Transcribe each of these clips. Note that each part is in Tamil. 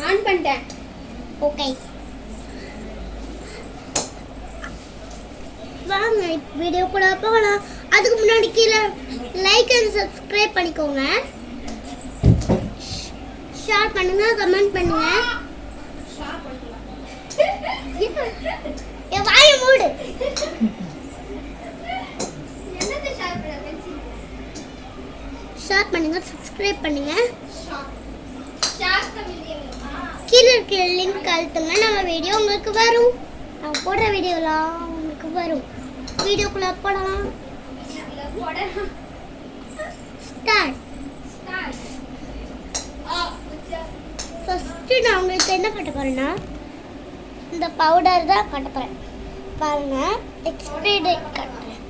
ஆன் பண்ணிட்டேன். ஓகே வாங்க வீடியோக்குள்ள போகலாம். அதுக்கு முன்னாடி கீழே லைக் அண்ட் சப்ஸ்கிரைப் பண்ணிக்கோங்க, ஷேர் பண்ணுங்க, கமெண்ட் பண்ணுங்க. என் வாயை மூடு. ஷேர் பண்ணுங்க, சப்ஸ்கிரைப் பண்ணுங்க, கீழே இருக்கிற லிங்க் அழுத்துங்க. நம்ம வீடியோ உங்களுக்கு வரும், நம்ம போடுற வீடியோலாம் உங்களுக்கு வரும். வீடியோக்குள்ள போடலாம். ஸ்டார்ட். ஃபர்ஸ்ட் நான் உங்களுக்கு என்ன கட்ட போறேன்னா இந்த பவுடர் தான் கட்ட போறேன். பாருங்க, எக்ஸ்பிரி டேட் கட்டுறேன்.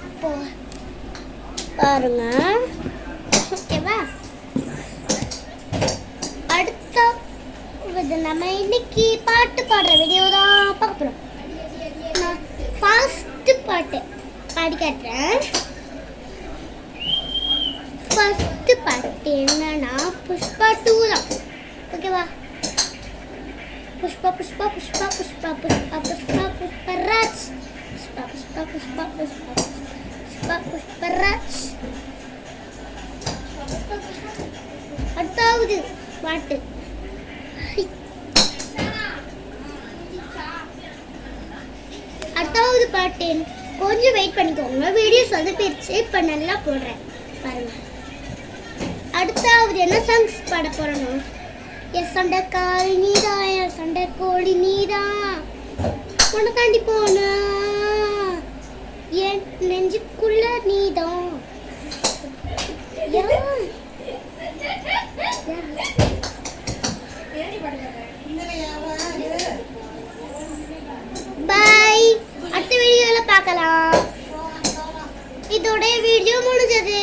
இப்போ பாருங்க, ஓகேவா? அடுத்த நம்ம இன்னைக்கு பாட்டு பாடுற வீடியோ தான் பார்க்க போறோம். நான் ஃபர்ஸ்ட் பாட்டு பாடி காட்டுறேன். ஃபர்ஸ்ட் பாட்டு என்னன்னா புஷ்பா 2 தான். ஓகேவா? புஷ்பா புஷ்பா புஷ்பா புஷ்பா புஷ்பா புஷ்பா புஷ்பராஜ் புஷ்பா புஷ்பா புஷ்பா புஷ்பா புஷ்பா புஷ்பராஜ். அடுத்தாவது பாட்டு அடுத்தாவது பாட்டு கொஞ்சம் வெயிட் பண்ணிக்கோங்க, வீடியோ சொதப்பிடுச்சு, இப்போ நல்லா போடுறேன் பாருங்க. அடுத்தாவது என்ன சாங்ஸ் பாட போறோம்னா என் சண்டைக்காரி நீதான், என் சண்டை கோழி நீதான், உன்னை தாண்டி போனா என் நெஞ்சுக்குள்ள நீதான். பாய், அடுத்த வீடியோல பார்க்கலாம். இதோட வீடியோ முடிஞ்சது.